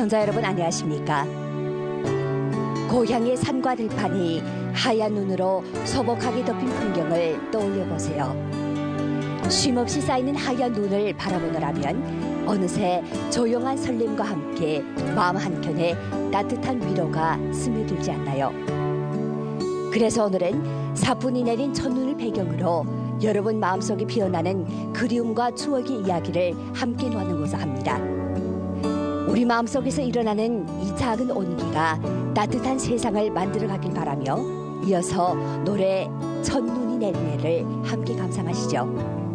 시청자 여러분 안녕하십니까? 고향의 산과 들판이 하얀 눈으로 소복하게 덮인 풍경을 떠올려 보세요. 쉼없이 쌓이는 하얀 눈을 바라보느라면 어느새 조용한 설렘과 함께 마음 한켠에 따뜻한 위로가 스며들지 않나요? 그래서 오늘은 사뿐히 내린 첫눈을 배경으로 여러분 마음속에 피어나는 그리움과 추억의 이야기를 함께 나누고자 합니다. 우리 마음속에서 일어나는 이 작은 온기가 따뜻한 세상을 만들어가길 바라며 이어서 노래 첫눈이 내리네를 함께 감상하시죠.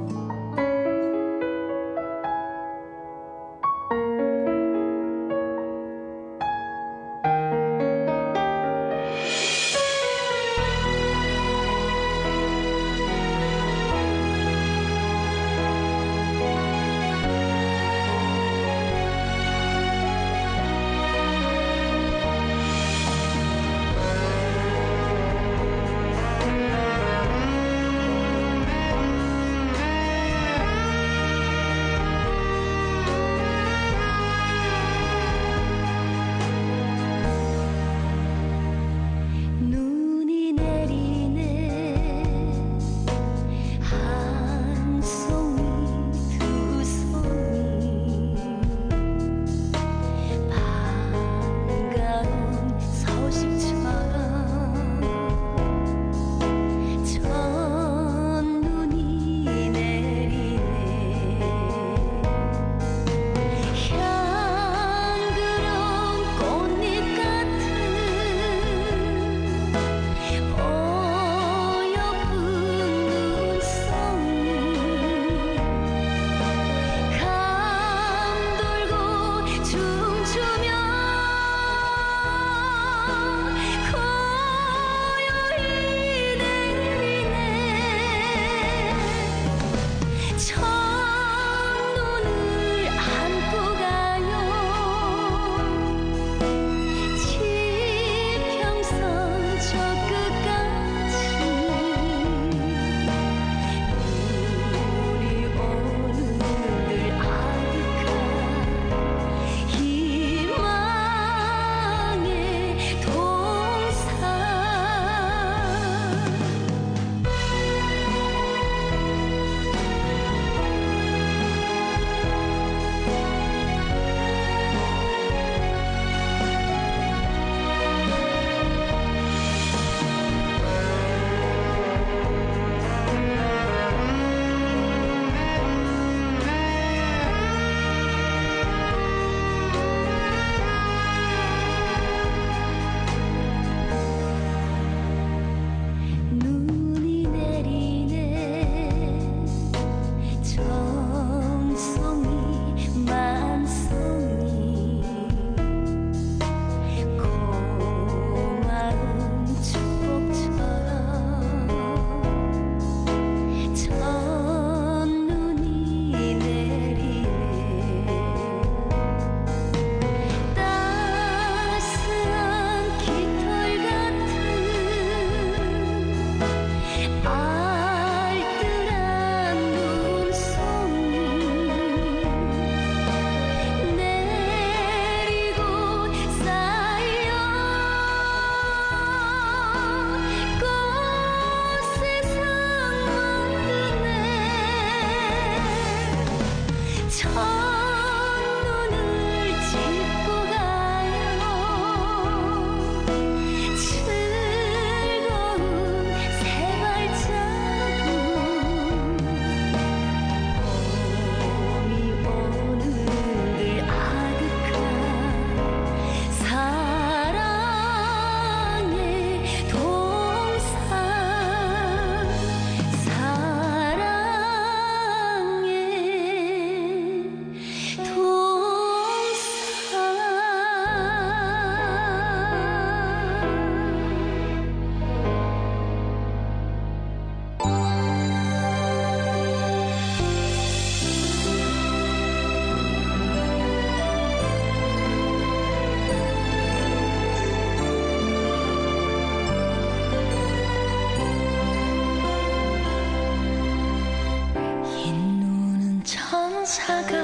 천사가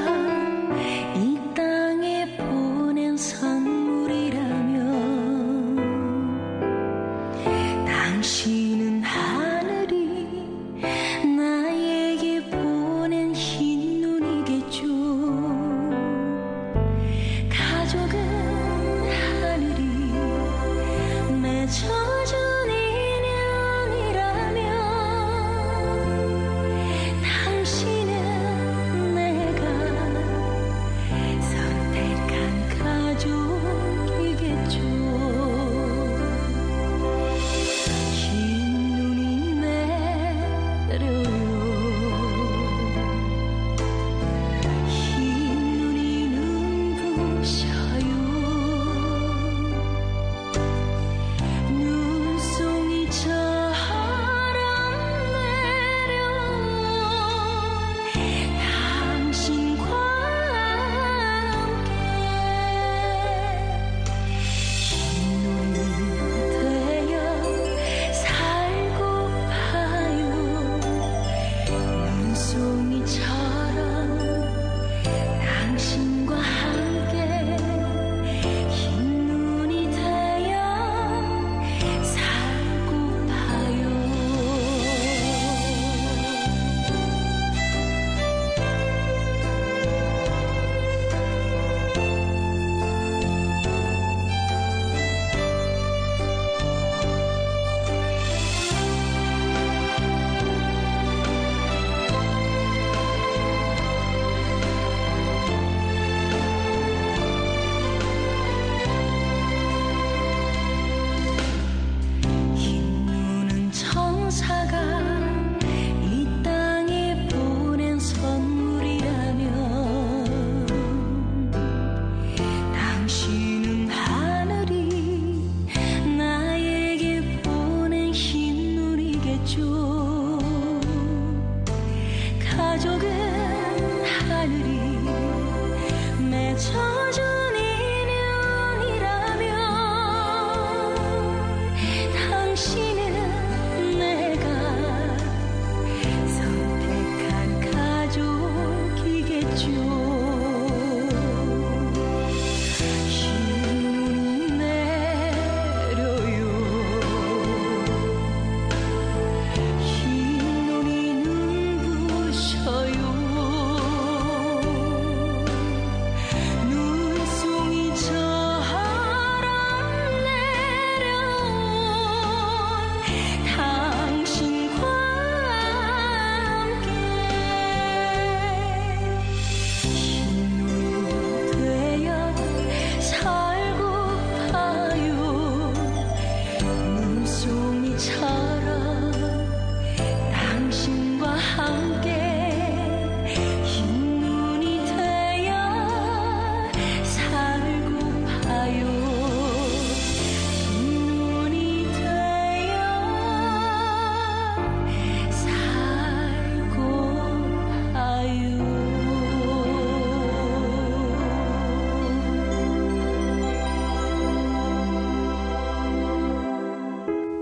이 땅에 보낸 선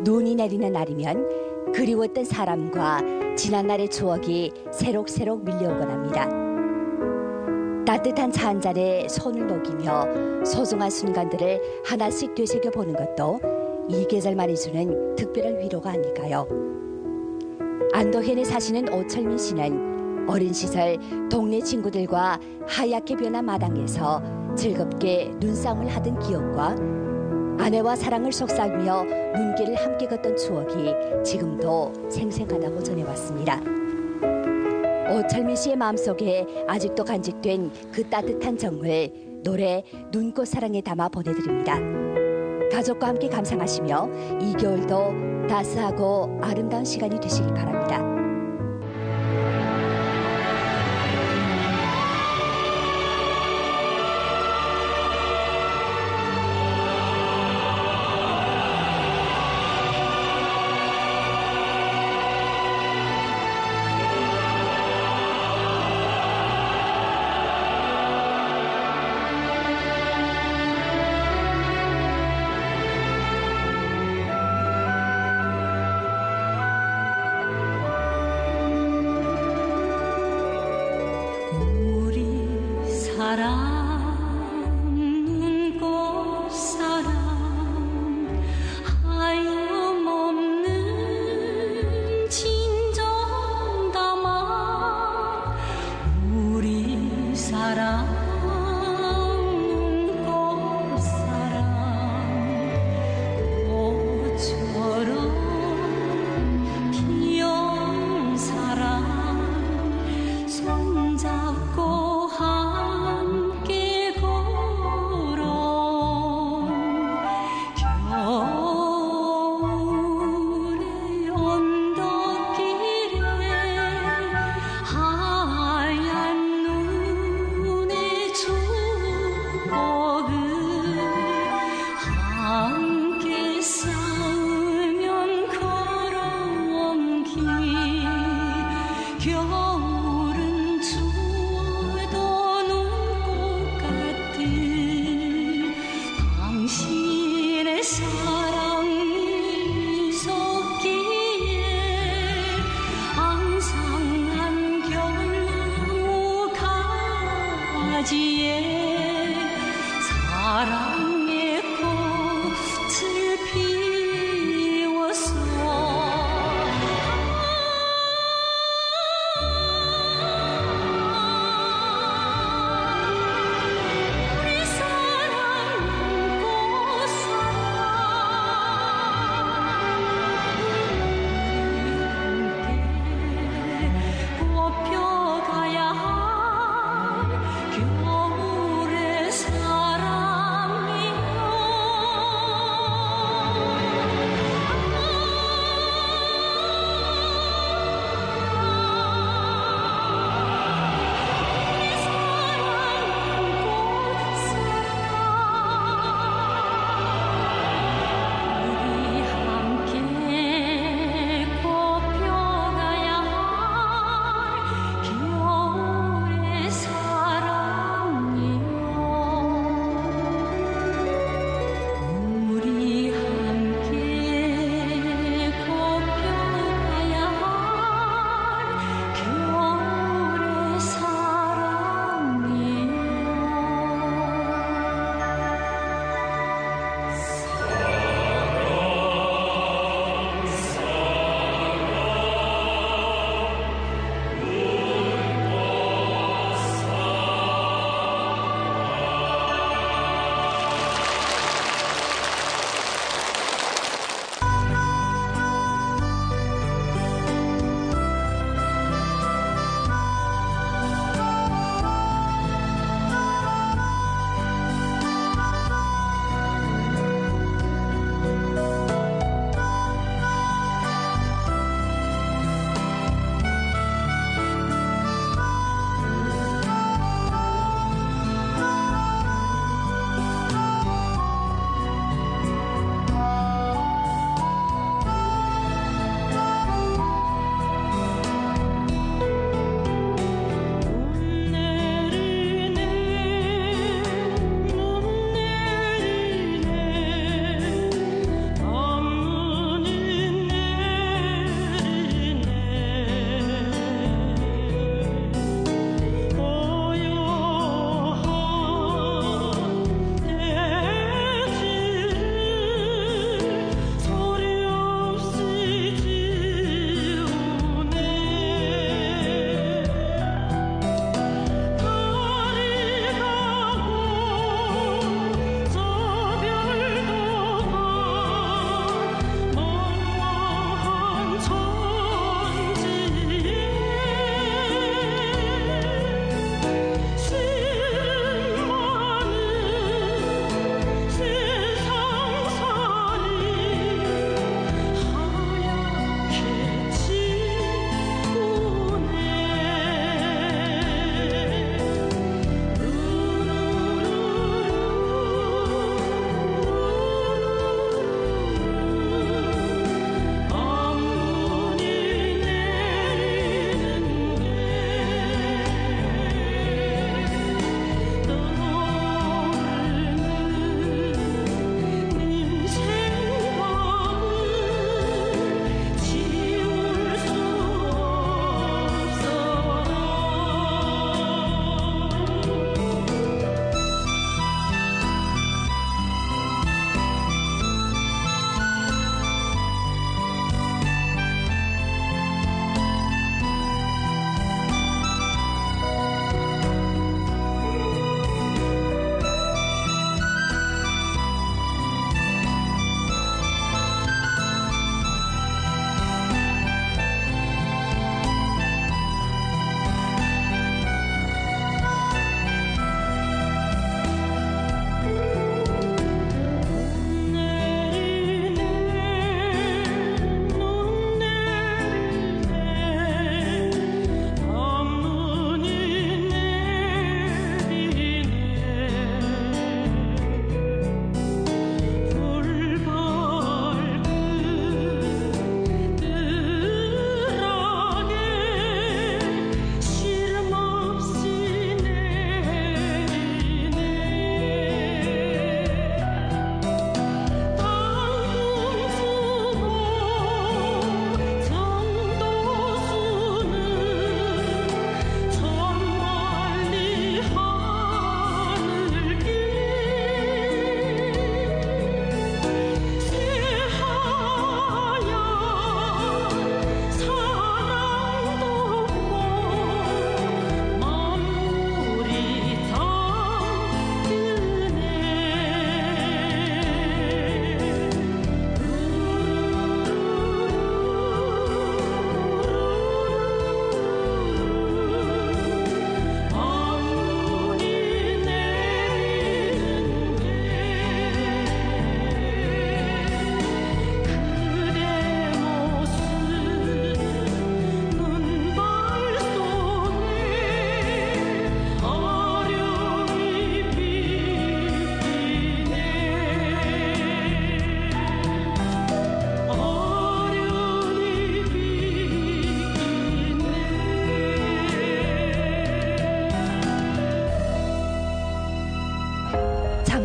눈이 내리는 날이면 그리웠던 사람과 지난날의 추억이 새록새록 밀려오곤 합니다. 따뜻한 차 한 잔에 손을 녹이며 소중한 순간들을 하나씩 되새겨 보는 것도 이 계절만이 주는 특별한 위로가 아닐까요? 안도현에 사시는 오철민 씨는 어린 시절 동네 친구들과 하얗게 변한 마당에서 즐겁게 눈싸움을 하던 기억과 아내와 사랑을 속삭이며 눈길을 함께 걷던 추억이 지금도 생생하다고 전해왔습니다. 오철민 씨의 마음속에 아직도 간직된 그 따뜻한 정을 노래 눈꽃 사랑에 담아 보내드립니다. 가족과 함께 감상하시며 이 겨울도 따스하고 아름다운 시간이 되시길 바랍니다.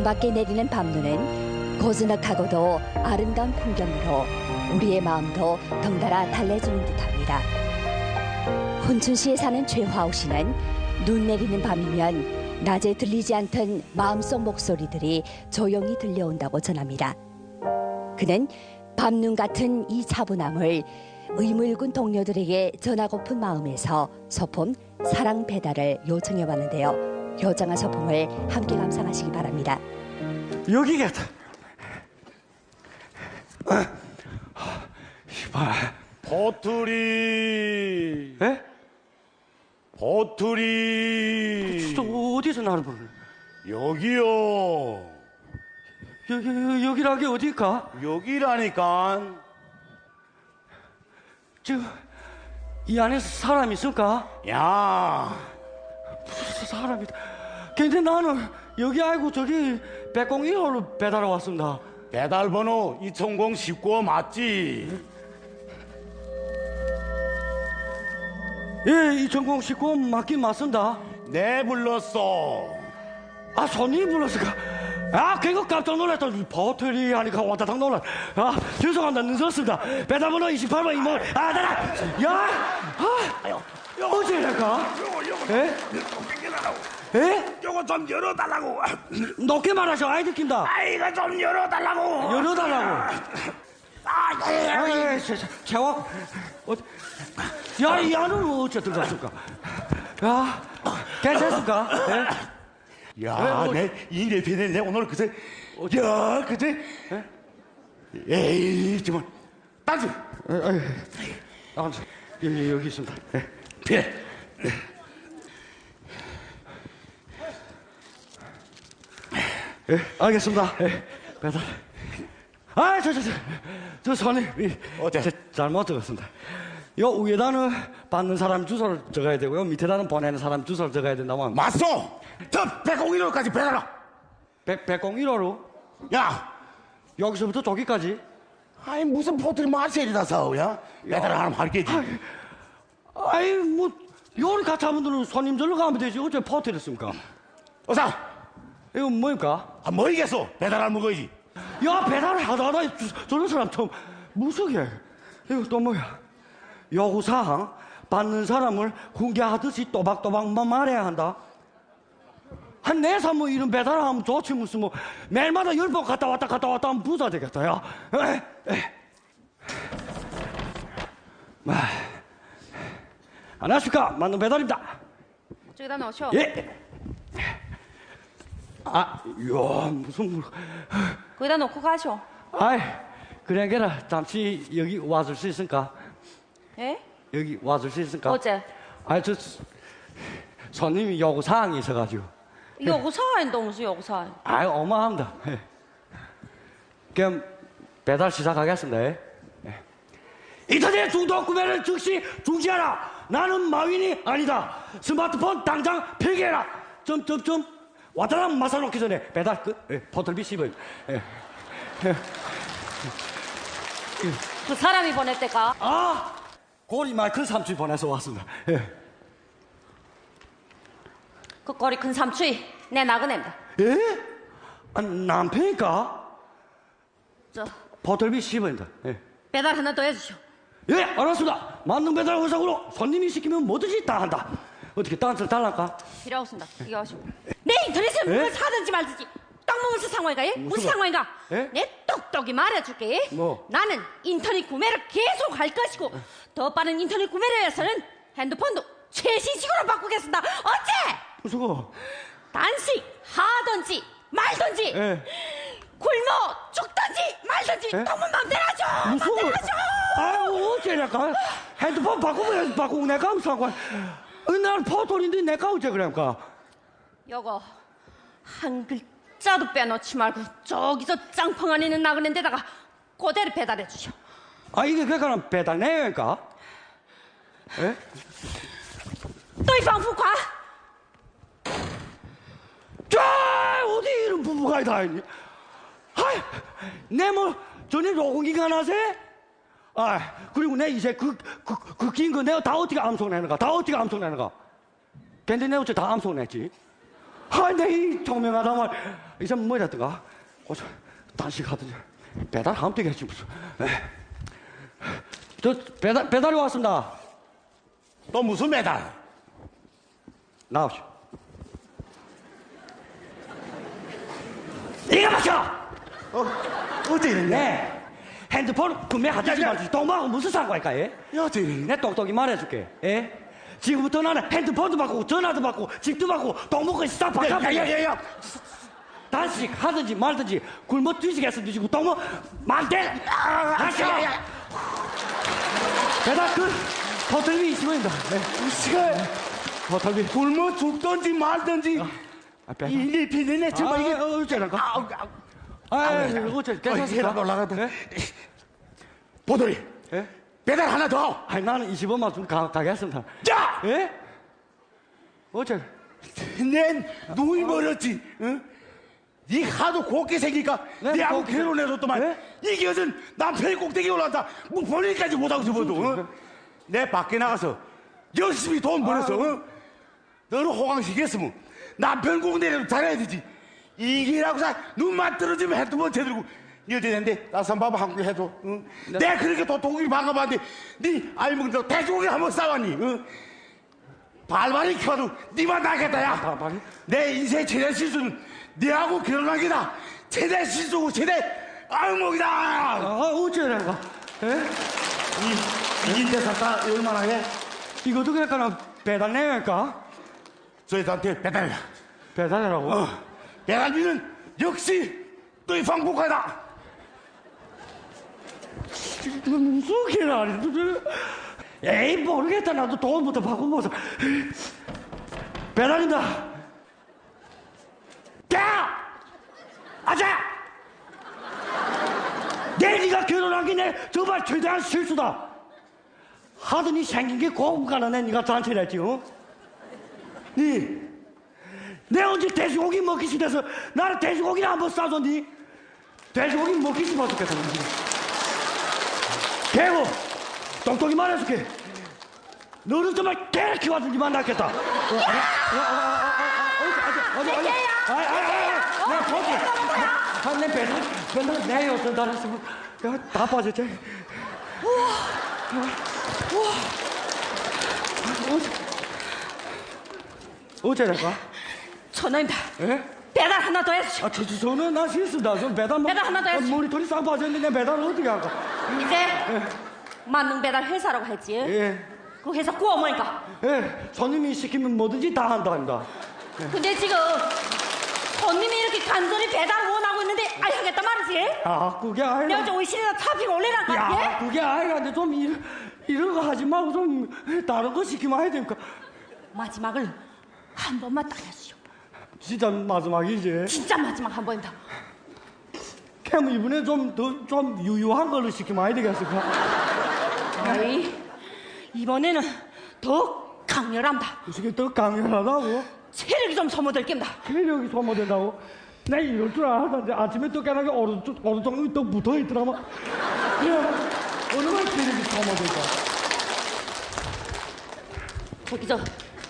창밖에 내리는 밤눈은 고즈넉하고도 아름다운 풍경으로 우리의 마음도 덩달아 달래주는 듯합니다. 훈춘시에 사는 최화우 씨는 눈 내리는 밤이면 낮에 들리지 않던 마음속 목소리들이 조용히 들려온다고 전합니다. 그는 밤눈 같은 이 차분함을 의물군 동료들에게 전하고픈 마음에서 소품 사랑 배달을 요청해 왔는데요. 효장한 소품을 함께 감상하시기 바랍니다. 여기겠다. 이봐. 버투리. 에? 버투리. 저 어디서 나를 부르는? 여기요. 여기라기 어딜까? 여기라니까. 이 안에서 사람이 있을까? 야. 무슨 사람이다. 근데 나는 여기 알고 저기 101호로 배달해 왔습니다. 배달번호 2019 맞지? 예, 2019 맞긴 맞습니다. 네 불렀어. 아, 손님이 불렀을까? 아, 그거 깜짝 놀랐다. 버틀이 하니까 와다닥 놀랐. 아, 죄송합니다. 늦었습니다. 배달번호 28번 이모. 아, 나라. 야, 어제 내가? 예? 좀 땡겨달라고. 예? 요거 좀 열어달라고. 높게 말하셔. 아이 듣긴다. 이거 좀 열어달라고. 열어달라고. 채워. 야, 이 안은 어째 들어갔을까? 야, 괜찮습니까? 예? 야, 내 인대표네 내 오늘 그새 야, 그새 에이, 정말 따지. 여기 있습니다. 그래. 알겠습니다. 배달. 아, 저 손님. 어째? 잘못 적었습니다. 요 위에다는 받는 사람 주소를 적어야 되고요. 밑에다는 보내는 사람 주소를 적어야 된다고 합니다. 맞소. 저 101호까지 배달아. 101호로? 야, 여기서부터 저기까지? 아이 무슨 포트리 마셀이라서 야? 배달 하나 할게지. 아이, 뭐, 요리 같이 하면 되는 손님 절로 가면 되지. 어째 퍼뜨렸습니까? 어서. 이거 뭡니까? 아, 뭐 이겠어? 배달 안 먹어야지. 야, 배달을 하다 저런 사람 처음 무서게. 이거 또 뭐야? 요구사항 받는 사람을 훈계하듯이 또박또박 말해야 한다. 한 네사 뭐 이런 배달을 하면 좋지 무슨 뭐 매일마다 10번 갔다 왔다 하면 부자 되겠다. 야. 안녕하십니까. 만능 배달입니다. 저기다 넣으셔. 예. 아, 이야, 무슨 거기다 놓고 가셔. 아이, 그래 게라 잠시 여기 와줄 수 있을까? 예? 여기 와줄 수 있을까? 어째? 아니, 저 손님이 요구 사항이 있어가지고. 요구사항인데 무슨 요구사항? 아이, 어마합니다. 그럼 배달 시작하겠습니다. 인터넷 중독 구매를 즉시 중지하라. 나는 마윈이 아니다. 스마트폰 당장 폐기해라. 와다랑 마사 놓기 전에 배달 끝. 포털비 10원. 그 사람이 보냈대까? 아, 고리 말 큰 삼촌이 보내서 왔습니다. 그 꼬리 큰 삼추이 내 나그네입니다. 예? 아, 남편이니까? 저 포털비 10원입니다. 배달 하나 더 해주시오. 예, 알았습니다. 만능 배달 의상으로 손님이 시키면 뭐든지 다 한다. 어떻게 딴을 달랄까? 필요 없습니다. 이거 하시고. 내 인터넷에 뭘 사든지 말든지 떡 무슨 상황인가? 예? 무슨 상황인가? 예? 내 똑똑히 말해줄게. 예? 뭐? 나는 인터넷 구매를 계속 할 것이고 더 빠른 인터넷 구매를 위해서는 핸드폰도 최신식으로 바꾸겠습니다. 어째? 무슨 거? 단식 하든지 말든지 예. 굶어 죽든지 말든지 예? 너무 맘대로 하죠. 무슨 맘대로 거? 하죠. 아유, 어째랄까? 핸드폰 바꾸면 바꾸고 내가 하면 상관. 난 포털인데 내가 어째 그래니까? 요거 한 글자도 빼놓지 말고 저기서 짱펑 안에 있는 나그네인데다가 그대로 배달해 주셔. 아, 이게 그러니까 배달 내용이니까? 예? 对方付款 자, 어디 이런 부부가 다 있니? 아이, 내 뭐, 전에 로공기가 나세? 아, 그리고 내 이제 그 긴 거 내가 다 어떻게 암송내는가? 다 어떻게 암송내는가? 근데 내가 어째 다 암송냈지? 내이 총명하다 말. 이제 뭐랬던가? 단식하더니 배달 하면 되겠지 무슨. 저 배달이 왔습니다. 또 무슨 배달? 나오시오. 이거 마셔! 어째 이랬냐? 네. 핸드폰 구매하지 말지. 동방하고 무슨 상관일까, 예? 어째 이랬냐? 내 똑똑히 말해줄게, 예? 지금부터 나는 핸드폰도 바꾸고, 전화도 바꾸고, 집도 바꾸고, 동무까지 싹 바꿔. 야. 단식 하든지 말든지 굶어 뒤지겠어 뒤지고 동무 만대. 다시. 배달 끝. 호텔비 20원입니다. 네. 시간 호텔비. 굶어 죽든지 말든지 배달. 일일 피디네 정말 이게 어쩌란가? 어째 해라 괜찮습니까? 올라가다. 예? 보돌이 예? 배달 하나 더. 아니 나는 20원만 좀 가겠습니다. 자, 예? 어째? 내 눈이 멀었지. 응? 네 하도 곱게 생기니까 네, 내하고 곱게 결혼해줬더만 네? 이게 요즘 남편이 꼭대기 올라왔다 뭐 본인까지 못하고 싶어도 응? 내 밖에 나가서 열심히 돈 벌었어. 응? 너는 호강시켰으면 남편 공대라도 잘해야 되지. 이기라고 눈만 떨어지면 핸드폰 제대로 여자인데 나선 밥 한 개 해줘. 응? 내가 그렇게 도둑이 반가봤는데 네 알먹는 돼지고기 한번 싸왔니? 응? 발발이 켜도 니만 나겠다 야. 발발이? 내 인생 최대 실수는 네하고 결혼한 게다. 최대 실수고 최대 악몽이다. 어쩌란가? 예? 이긴 대사가 얼마나 해? 이것도 그럴까나 배달 내야할까? 저희들한테 배달이야. 배달이라고? 배달비는 역시 너희 방북하다. 무슨 개라니? 에이 모르겠다. 나도 돈부터 바꿔보자. 배달입니다. 야! 아자! 네가 결혼한 게 내 정말 최대한 실수다. 하더니 생긴 게 고급가라네. 네가 잔치를 했지. 어? 내 언제 돼지고기 먹기 싫어서 나는 돼지고기를 한번 싸줬니? 돼지고기 먹기 싫어 죽겠다. 개고 똑똑히 말해줄게. 너는 정말 개를 키워주기만 낫겠다. 내가 보지. 내 배달 내 옷을 달았으면 다 빠졌지. 어째랄까? 전화입니다. 예? 배달 하나 더 해주시오. 저는 나 실수다. 저 배달 배달 하나 더 해야지. 모니터리 싹 빠졌는데 내 배달을 어떻게 할까? 이제 만능 배달 회사라고 했지. 예. 그 회사 구워 먹으니까. 예. 손님이 시키면 뭐든지 다 한답니다. 근데 지금 손님이 이렇게 간절히 배달 원하고 있는데 아이 하겠단 말이지. 그게 아니라. 내가 좀 의실에다 타픽 올리라니까. 야, 예? 그게 아니라 근데 좀 이런 거 하지 말고 좀 다른 거 시키면 해야 되니까. 마지막을 한 번만 딱 해주시오. 진짜 마지막이지. 진짜 마지막 한 번이다. 캠 이번에 좀 유유한 걸로 시키면 안 되겠을까? 아이, 이번에는 더 강렬합니다. 어떻게 더 강렬하다고? 체력이 좀 소모될 깁니다. 체력이 소모된다고? 나 이럴 줄 알았는데 아침에 또 깨나게 오른쪽이 또 붙어있더라고. 야, 얼마나 체력이 소모될까? 저기 저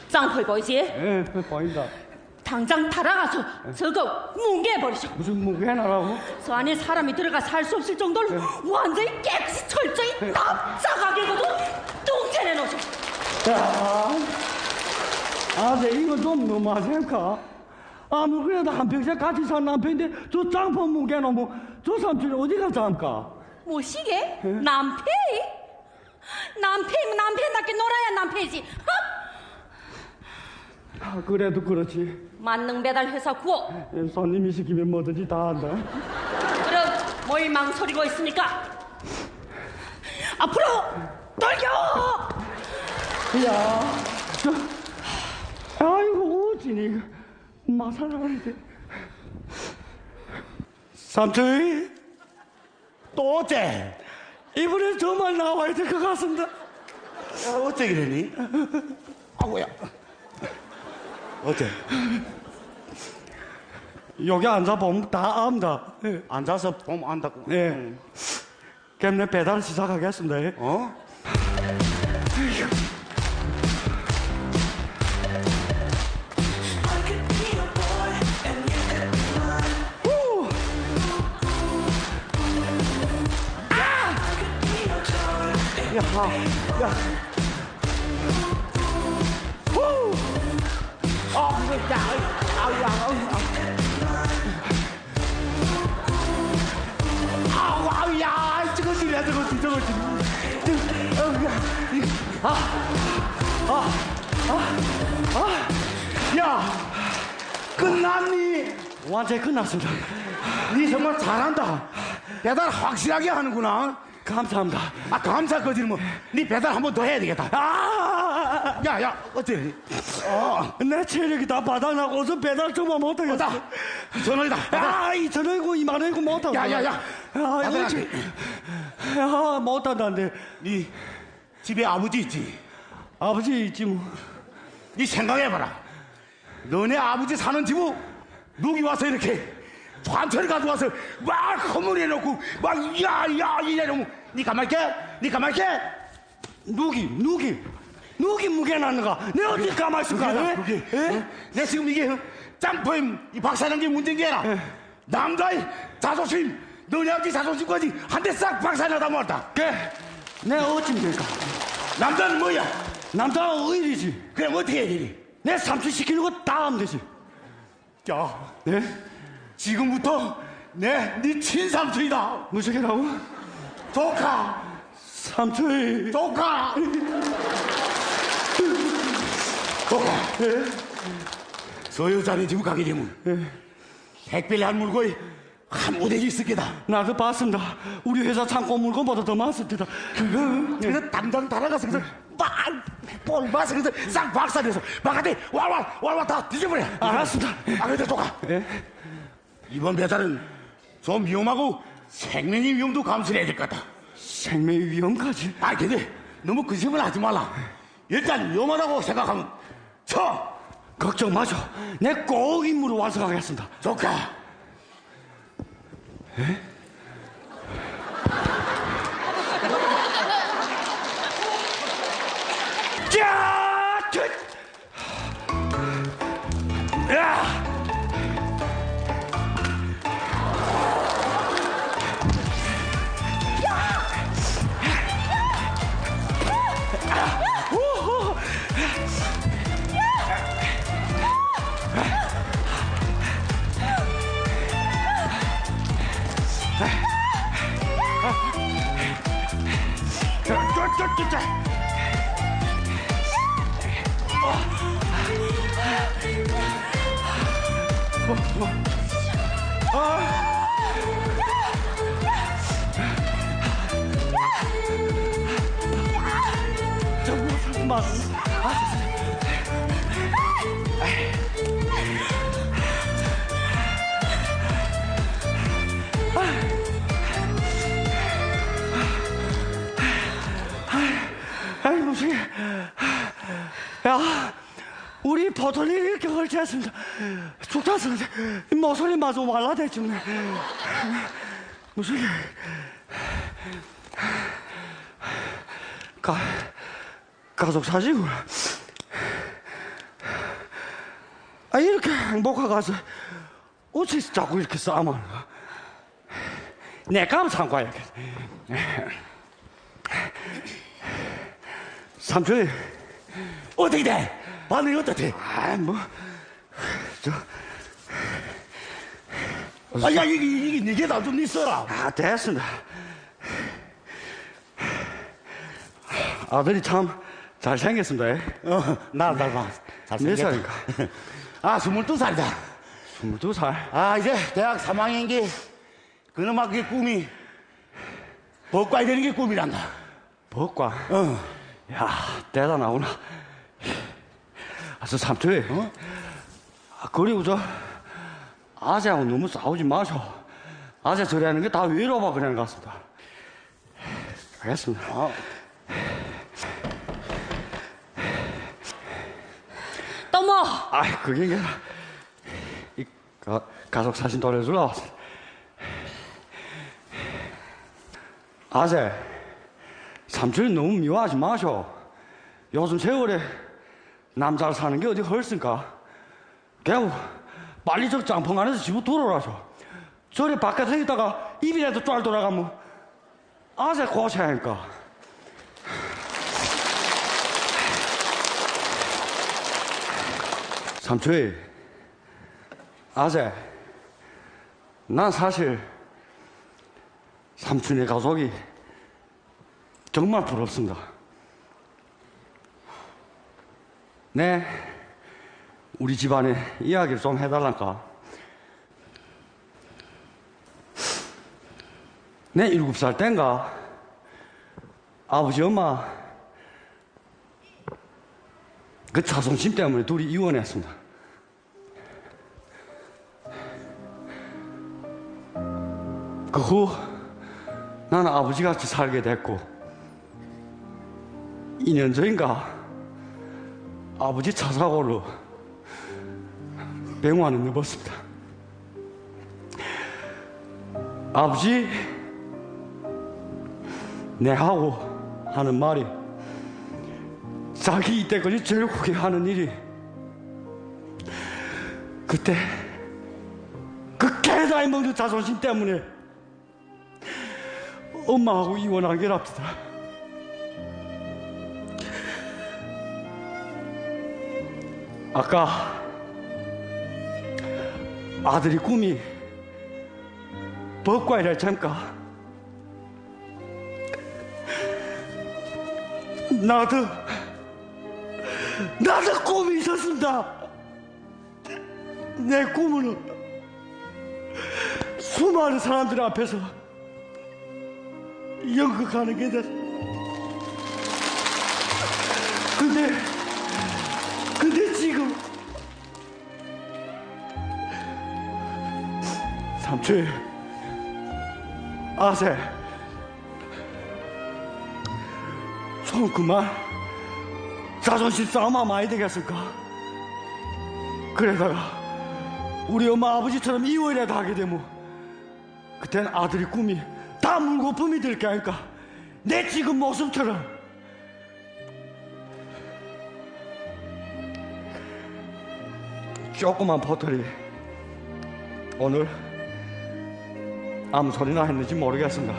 짱포이 보이지? 예, 보인다. 당장 달아가서 저거 뭉개버리죠. 무슨 무게나라고? 저 안에 사람이 들어가 살 수 없을 정도로 완전히 깨끗이 철저히 납작하게 거도 뚱태내 놓으죠. 야, 네, 이거 좀 너무하세요. 아무 그래도 한평생 같이 산 남편인데 저 짱폰 뭉개놓으면 저 삼촌이 어디가 잠까? 뭐시게? 남편이? 남편이면 남편답게 놀아야 남편이지. 그래도 그렇지. 만능 배달 회사 구호. 손님이 시키면 뭐든지 다 한다. 그럼 뭘 망설이고 있습니까? 앞으로 돌겨! 야, 아이고 어찌니 마사라야 돼. 삼촌이 또 어째? 이번엔 정말 나와야 될 것 같습니다. 야, 어째 그러니? 아고야. 어째? 여기 앉아보면 다 압니다. 예. 앉아서 보면 안다고. 예. 그럼 내 배달 시작하겠습니다. 예. 어? 야. 후. 야, 아우, 야, 저거지. 야, 끝났니? 완전히 끝났습니다. 니 정말 잘한다. 배달 확실하게 하는구나. 감사합니다. 아, 감사 거지 뭐. 니 배달 한 번 더 해야 되겠다. 아! 야, 어때? 내 체력이 다 바닥나고서 배달 정말 못하겠어. 왔다. 전화이다. 아, 2,000원이고 2만원이고 못하고. 야. 아, 아들한테. 야, 못한다는데. 니 집에 아버지 있지? 아버지 있지 뭐. 니 생각해봐라. 너네 아버지 사는 집은 누기 와서 이렇게 관철 가져와서 막 허물해놓고 막 이래놓으면 니 가만히 있게? 누기 무게 났는가? 내가 어떻게 가만히 있을까? 그게. 내 지금 이게 짬포임 이 박사장님 문제인 게 아니라 남자의 자존심 너네 아버지 자존심까지 한 대 싹 박살나다 말았다. 그래, 내가 어찌면 될까? 남자는 뭐야? 남자는 의리지. 그럼 어떻게 해야 되니? 내 삼촌 시키는 거 다 하면 되지. 야, 네? 지금부터 네 친삼촌이다. 무슨 소리라고? 조카 삼촌이. 조카. 소유자네 집 가게 되면 택배를 한 물건이 한 무대기 있을 게다. 나도 봤습니다. 우리 회사 창고 물건보다 더 많습니다. 그래서 당장 달아가서 그래서 볼 마서 그래서 싹 박살내서 바깥에 왈왈 다 뒤져버려. 알았습니다. 근데 조카, 이번 배달은 좀 위험하고 생명의 위험도 감수해야 될 것 같다. 생명의 위험까지. 근데 너무 근심을 하지 말라. 일단 위험하다고 생각하면 걱정 마죠. 내 꼭 임무를 완성하겠습니다. 조카. 자, 야! 아이 무슨 야 우리 버틀이 이렇게 걸쳤습니다. 죽다서 모서리 마저 말라대 죽네. 무슨 가족 사진구나. 이렇게 행복하가서 어찌 자꾸 이렇게 싸움하는가? 내가 참고 이렇게. 삼촌이 어떻게 돼? 반응이 어떻대? 이게 나 좀 있어라. 됐습니다. 아들이 참 잘생겼습니다. 나 몇 살인가? 22살이다. 22살. 이제 대학 3학년인 게 그놈아 그게 꿈이 법관이 되는 게 꿈이란다. 법관? 야, 대단하구나. 저 삼촌이, 그리고 아재하고 너무 싸우지 마셔. 아재 저리 하는 게 다 위로봐 그냥 같습니다. 알겠습니다. 떠머. 그게 아니라, 가족 사진 돌려주러 왔어. 아재, 삼촌이 너무 미워하지 마셔. 요즘 세월에 남자를 사는 게 어디 헐습니까? 그냥 빨리 저 짬뽕 안에서 집으로 돌아오라셔. 저리 바깥에 있다가 입이라도 쫄 돌아가면 아재 고쳐야 하니까. 삼촌이 아재, 난 사실 삼촌의 가족이 정말 부럽습니다. 네, 우리 집안에 이야기를 좀 해달란가? 내 7살 땐가 아버지 엄마 그 자존심 때문에 둘이 이혼했습니다. 그 후 나는 아버지 같이 살게 됐고 2년 전인가 아버지 차 사고로 병원에 누웠습니다. 아버지 내하고 하는 말이 자기 이때까지 제일 후회하는 일이 그때 그 개다이 먹는 자존심 때문에 엄마하고 이혼한 게랍니다. 아까 아들이 꿈이 법관이라 참까 나도 꿈이 있었습니다. 내 꿈은 수많은 사람들 앞에서 연극하는 게 됐어. 근데 지금 삼촌, 아세, 좀 그만 자존심 싸움하면 많이 되겠을까? 그러다가 우리 엄마 아버지처럼 이혼이라도 하게 되면 그땐 아들이 꿈이 다 물거품이 될 게 아닐까? 내 지금 모습처럼. 조그만 포털이 오늘 아무 소리나 했는지 모르겠습니다.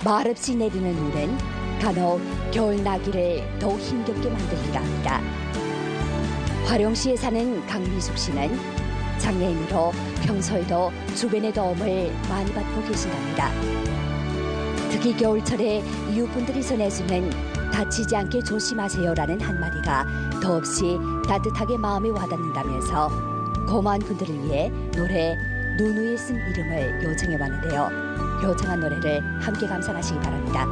말없이 내리는 눈은 간혹 겨울 나기를 더욱 힘겹게 만들기도 합니다. 화룡시에 사는 강미숙 씨는 장애인으로 평소에도 주변의 도움을 많이 받고 계신답니다. 특히 겨울철에 이웃분들이 전해주는 다치지 않게 조심하세요라는 한마디가 더없이 따뜻하게 마음에 와닿는다면서 고마운 분들을 위해 노래 눈 위에 쓴 이름을 요청해 왔는데요. 요청한 노래를 함께 감상하시기 바랍니다.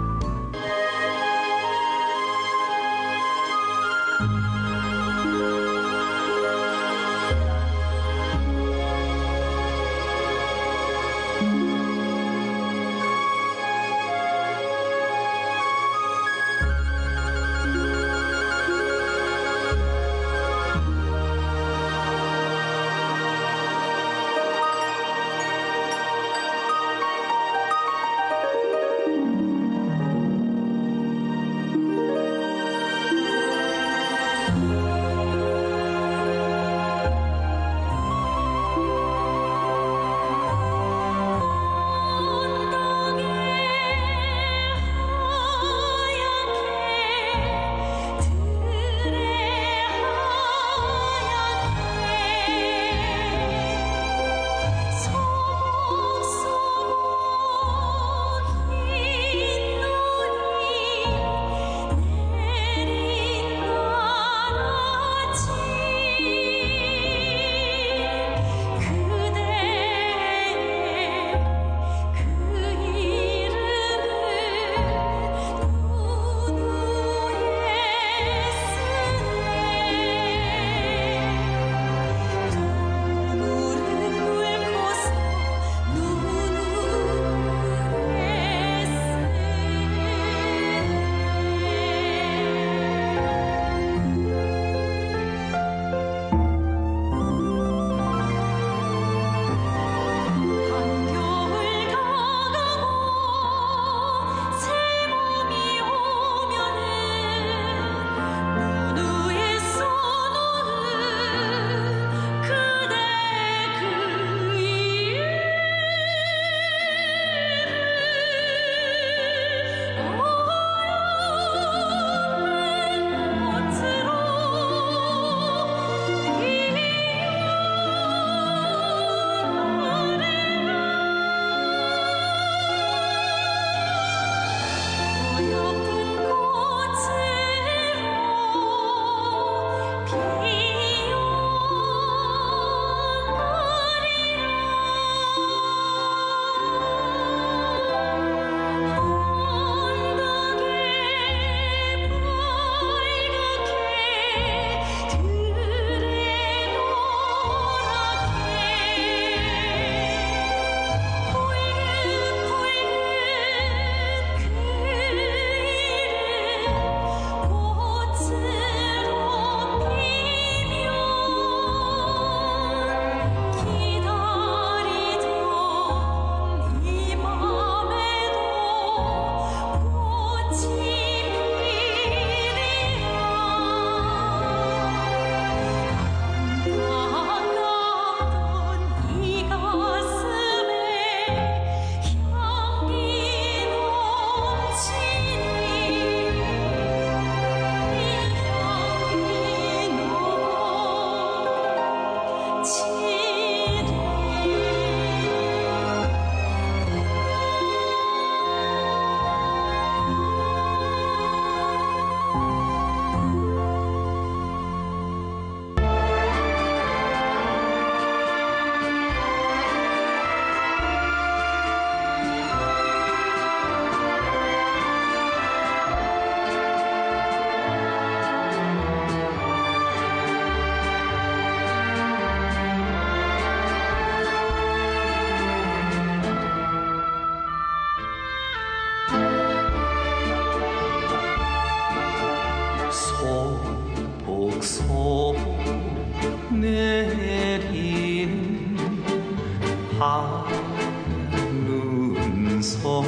눈송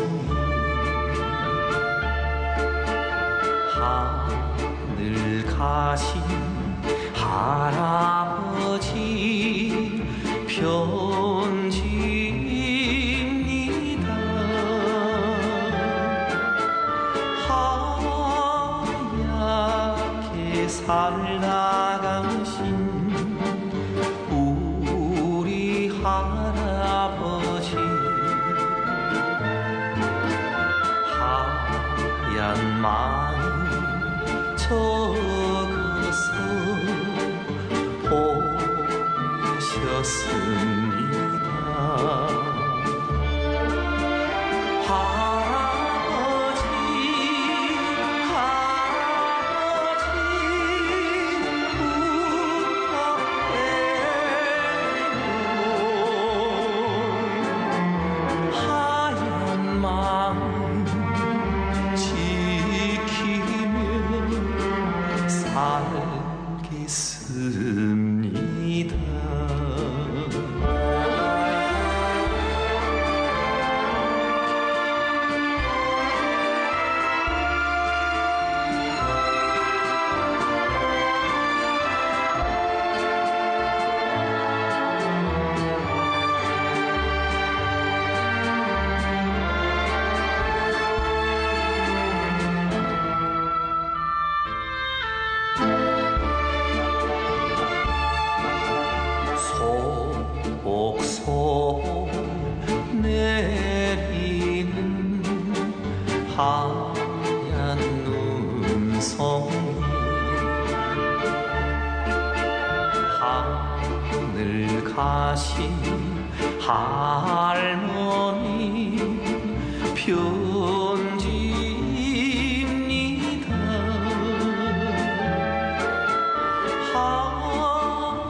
하늘 가신 할아버지 편지입니다. 하얗게 살다가신 우리 할아버지 하얀 마음 적어서 보내셨습니다. 할아버지 부탁해요. 하얀 마음 지키며 살겠습니다. 속속 내리는 하얀 눈송이 하늘 가신 할머니 편지입니다.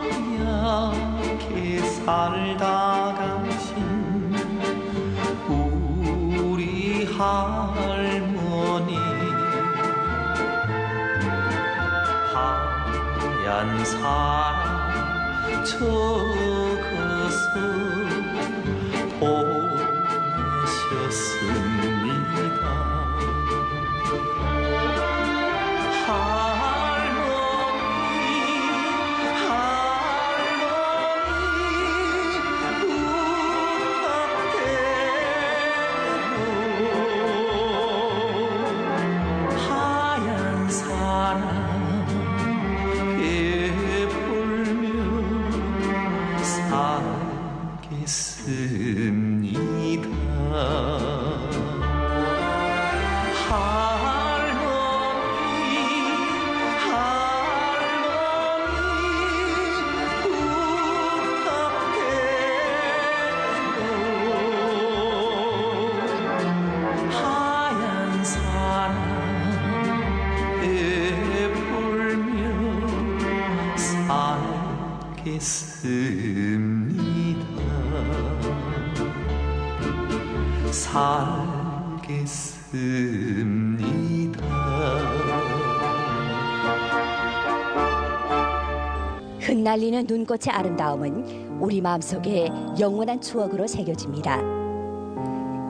하얗게 살다 가신 우리 할머니 하얀 사랑 적어서 보내셨습니다. 하얀 사랑 베풀며 살겠습니다. 하얀 사랑 베풀며 살겠습니다. 살겠습니다. 흩날리는 눈꽃의 아름다움은 우리 마음속에 영원한 추억으로 새겨집니다.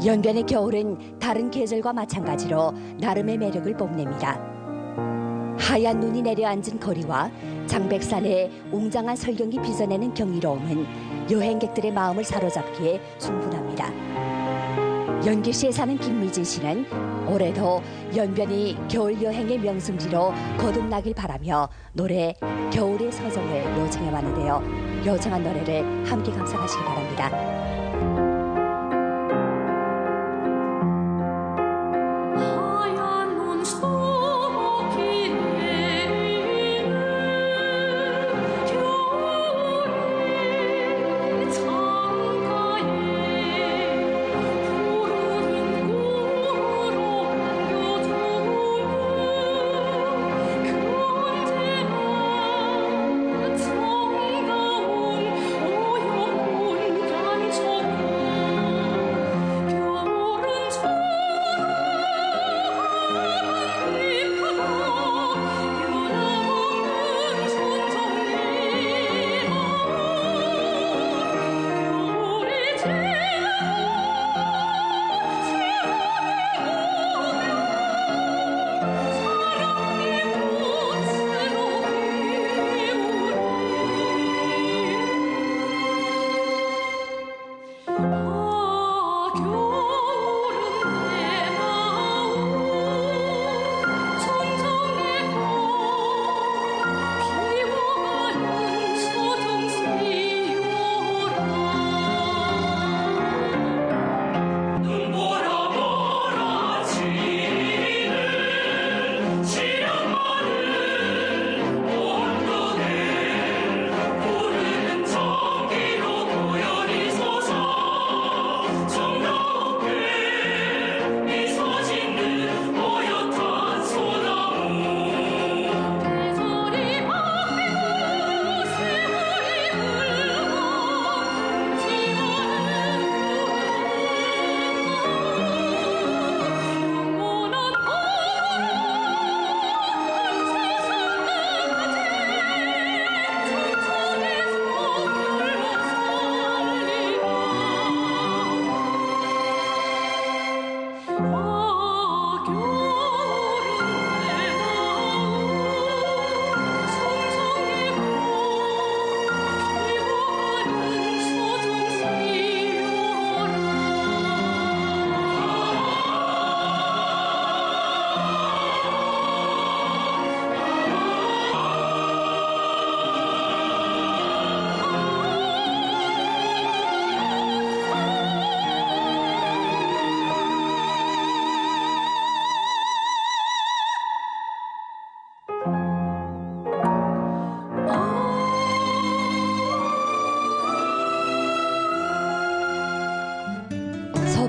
연변의 겨울은 다른 계절과 마찬가지로 나름의 매력을 뽐냅니다. 하얀 눈이 내려앉은 거리와 장백산의 웅장한 설경이 빚어내는 경이로움은 여행객들의 마음을 사로잡기에 충분합니다. 연길시에 사는 김미진 씨는 올해도 연변이 겨울 여행의 명승지로 거듭나길 바라며 노래 겨울의 서정을 요청해봤는데요. 요청한 노래를 함께 감상하시기 바랍니다. 하얀 눈 속이 내리는 겨울의 창가에 푸른 꿈으로 안겨줘요. 그때만 정다운 오염 온간 적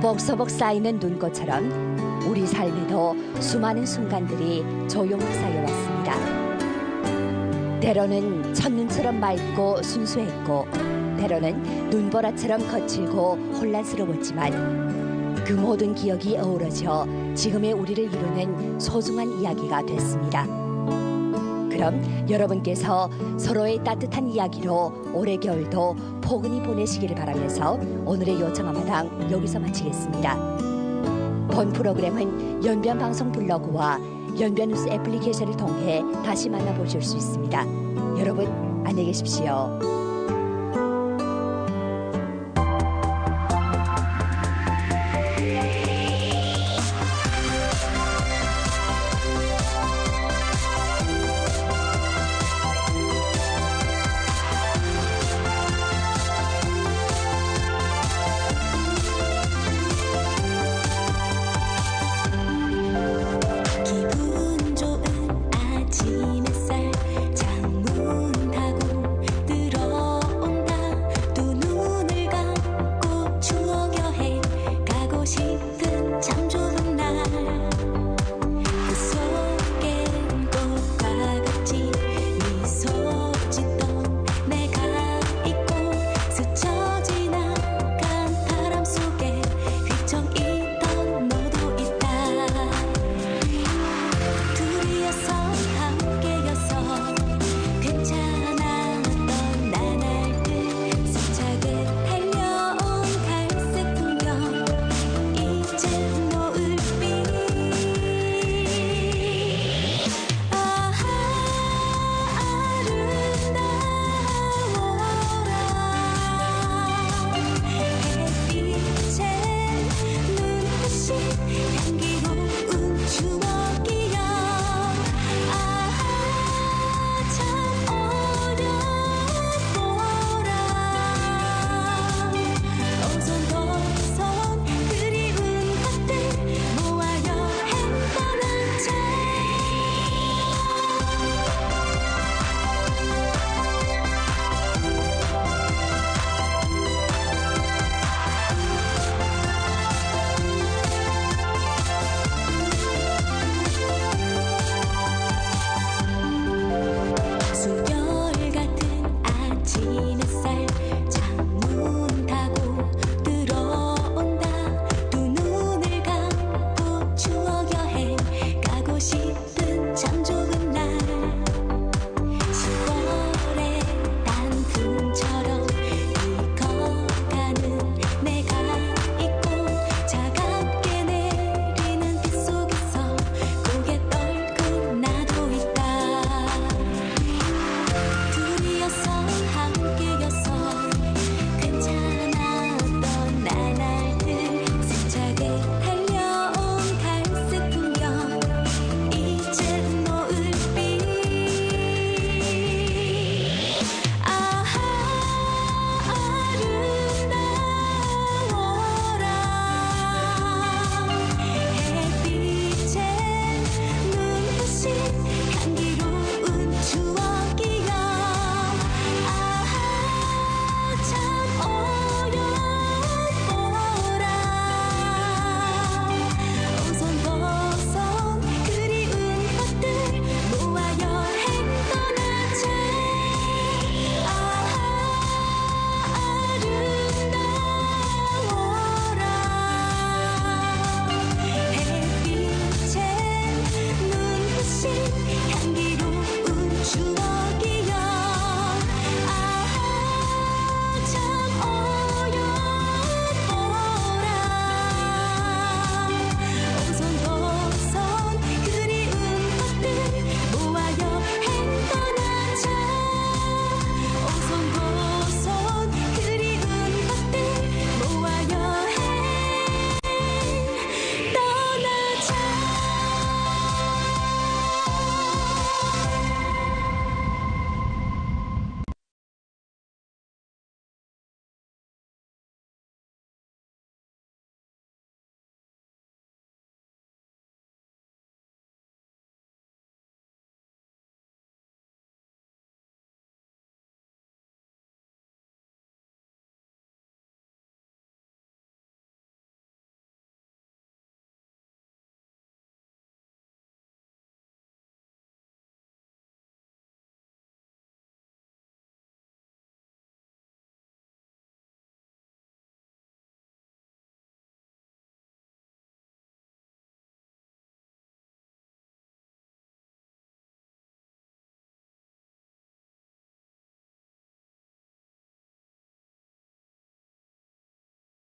서벅서벅 쌓이는 눈꽃처럼 우리 삶에도 수많은 순간들이 조용히 쌓여왔습니다. 때로는 첫눈처럼 맑고 순수했고 때로는 눈보라처럼 거칠고 혼란스러웠지만 그 모든 기억이 어우러져 지금의 우리를 이루는 소중한 이야기가 됐습니다. 그럼 여러분께서 서로의 따뜻한 이야기로 올해 겨울도 포근히 보내시기를 바라면서 오늘의 요청하마당 여기서 마치겠습니다. 본 프로그램은 연변방송 블로그와 연변뉴스 애플리케이션을 통해 다시 만나보실 수 있습니다. 여러분 안녕히 계십시오. 기분 좋은 아침 햇살 창문 타고 들어온다. 두 눈을 감고 추억 여행 가고 싶은 참 좋은 날. 그 속엔 꽃과 같이 미소 짓던 내가 있고 스쳐 지나간 바람 속에 휘청 있던 너도 있다. 둘이어서 함께여서 괜찮았던 나날들 세차게 달려온 갈색 풍경 이제 노을빛. 아름다워라 햇빛에 눈부신 향기로운 추억이여. 참 어려워라 오손도손 그리운 것들 모아 여행 떠나자. 수열 같은 아침 햇살 창문 타고 들어온다. 두 눈을 감고 추억 여행 가고 싶은 참 좋은